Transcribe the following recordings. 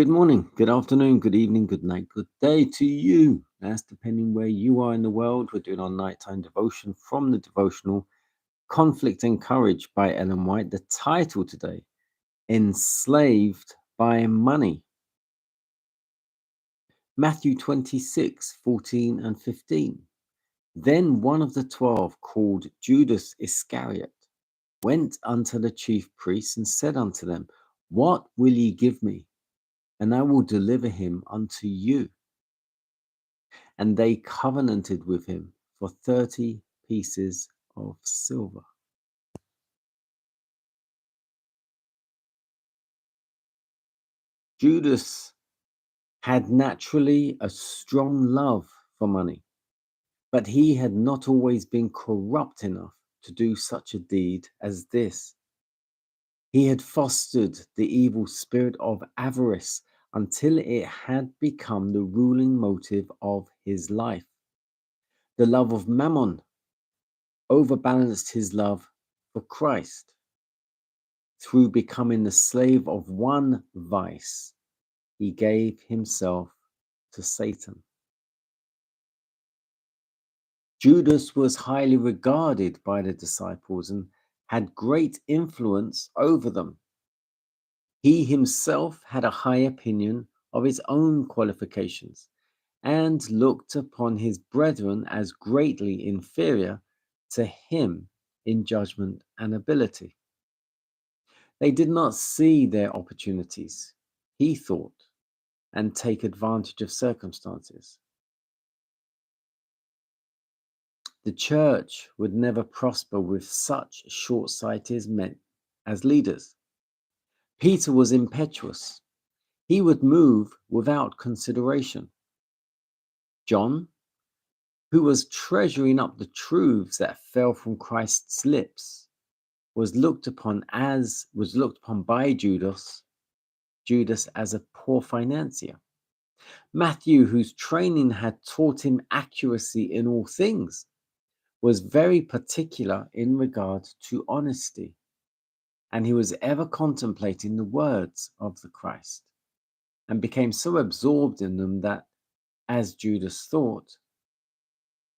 Good morning, good afternoon, good evening, good night, good day to you. That's depending where you are in the world. We're doing our nighttime devotion from the devotional Conflict and Courage by Ellen White. The title today, Enslaved by Money. Matthew 26:14 and 15. Then one of the 12, called Judas Iscariot, went unto the chief priests and said unto them, What will ye give me? And I will deliver him unto you. And they covenanted with him for 30 pieces of silver. Judas had naturally a strong love for money, but he had not always been corrupt enough to do such a deed as this. He had fostered the evil spirit of avarice until it had become the ruling motive of his life. The love of mammon overbalanced his love for Christ. Through becoming the slave of one vice, he gave himself to Satan. Judas was highly regarded by the disciples and had great influence over them. He himself had a high opinion of his own qualifications and looked upon his brethren as greatly inferior to him in judgment and ability. They did not see their opportunities, he thought, and take advantage of circumstances. The church would never prosper with such short-sighted men as leaders. Peter was impetuous. He would move without consideration. John, who was treasuring up the truths that fell from Christ's lips, was looked upon by Judas as a poor financier. Matthew, whose training had taught him accuracy in all things, was very particular in regard to honesty, and he was ever contemplating the words of the Christ, and became so absorbed in them that, as Judas thought,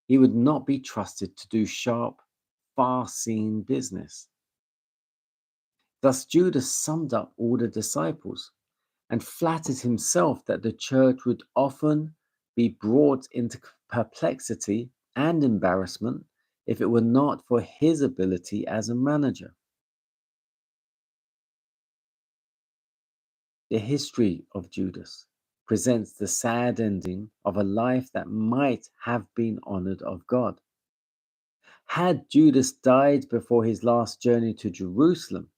he would not be trusted to do sharp, farseeing business. Thus Judas summed up all the disciples and flattered himself that the church would often be brought into perplexity and embarrassment if it were not for his ability as a manager. The history of Judas presents the sad ending of a life that might have been honored of God. Had Judas died before his last journey to Jerusalem,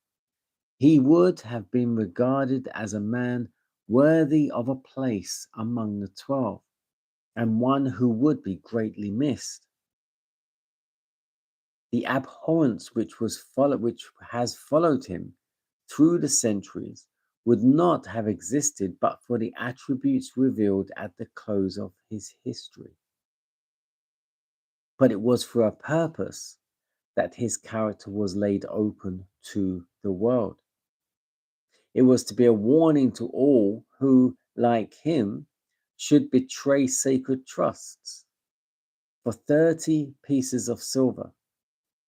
he would have been regarded as a man worthy of a place among the 12, and one who would be greatly missed. The abhorrence which has followed him through the centuries would not have existed but for the attributes revealed at the close of his history. But it was for a purpose that his character was laid open to the world. It was to be a warning to all who, like him, should betray sacred trusts. For 30 pieces of silver,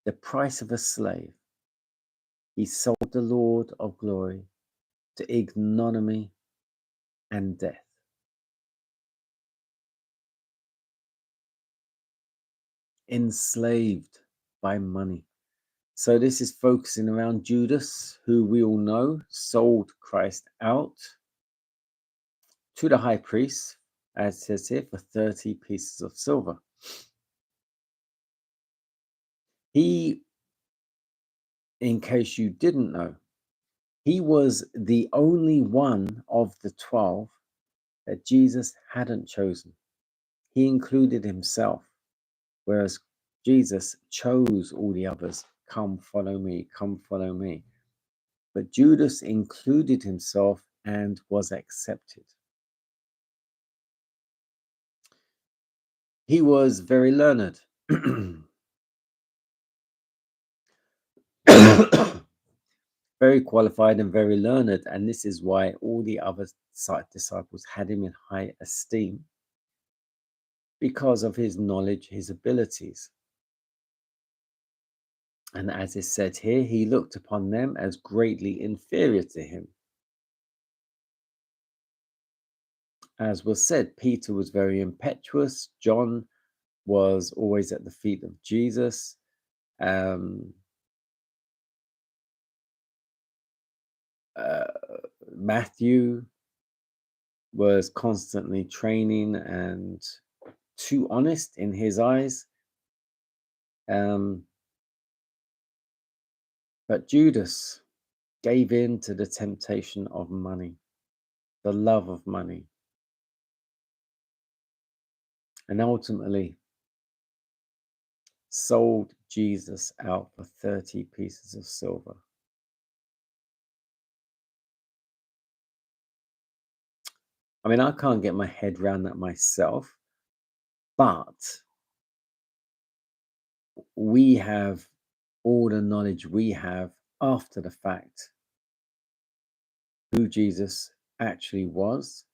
the price of a slave, he sold the Lord of glory to ignominy and death. Enslaved by money. So this is focusing around Judas, who we all know sold Christ out to the high priest, as it says here, for 30 pieces of silver. He, in case you didn't know, he was the only one of the 12 that Jesus hadn't chosen. He included himself, whereas Jesus chose all the others. Come, follow me, come, follow me. But Judas included himself and was accepted. He was very learned. very qualified and very learned. And this is why all the other disciples had him in high esteem, because of his knowledge, his abilities. And as is said here, he looked upon them as greatly inferior to him. As was said, Peter was very impetuous. John was always at the feet of Jesus. Um, Matthew was constantly training and too honest in his eyes. But Judas gave in to the temptation of money, the love of money, and ultimately sold Jesus out for 30 pieces of silver. I mean, I can't get my head around that myself, but we have all the knowledge we have after the fact who Jesus actually was,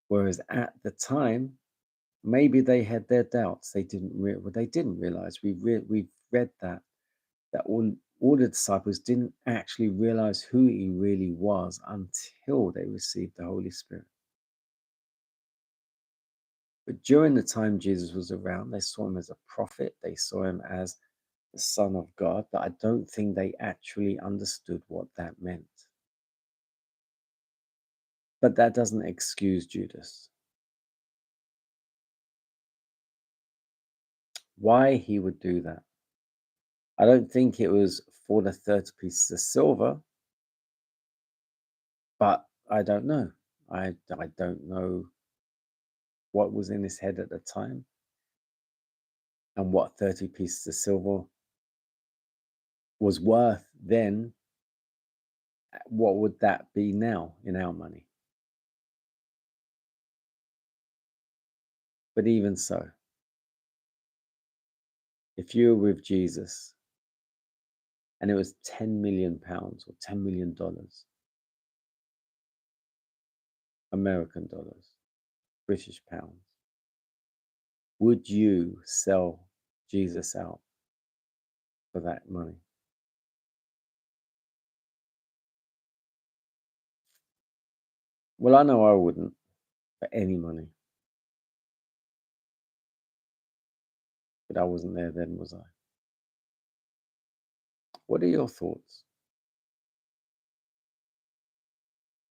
whereas at the time, maybe they had their doubts. They didn't realize. We've read that all the disciples didn't actually realize who he really was until they received the Holy Spirit. But during the time Jesus was around, they saw him as a prophet. They saw him as the Son of God, but I don't think they actually understood what that meant. But that doesn't excuse Judas. Why he would do that? I don't think it was for the 30 pieces of silver, but I don't know. I don't know what was in his head at the time and what 30 pieces of silver was worth then. What would that be now in our money? But even so, if you were with Jesus and it was £10 million or $10 million, American dollars, British pounds, would you sell Jesus out for that money? Well, I know I wouldn't for any money, but I wasn't there then, was I? What are your thoughts?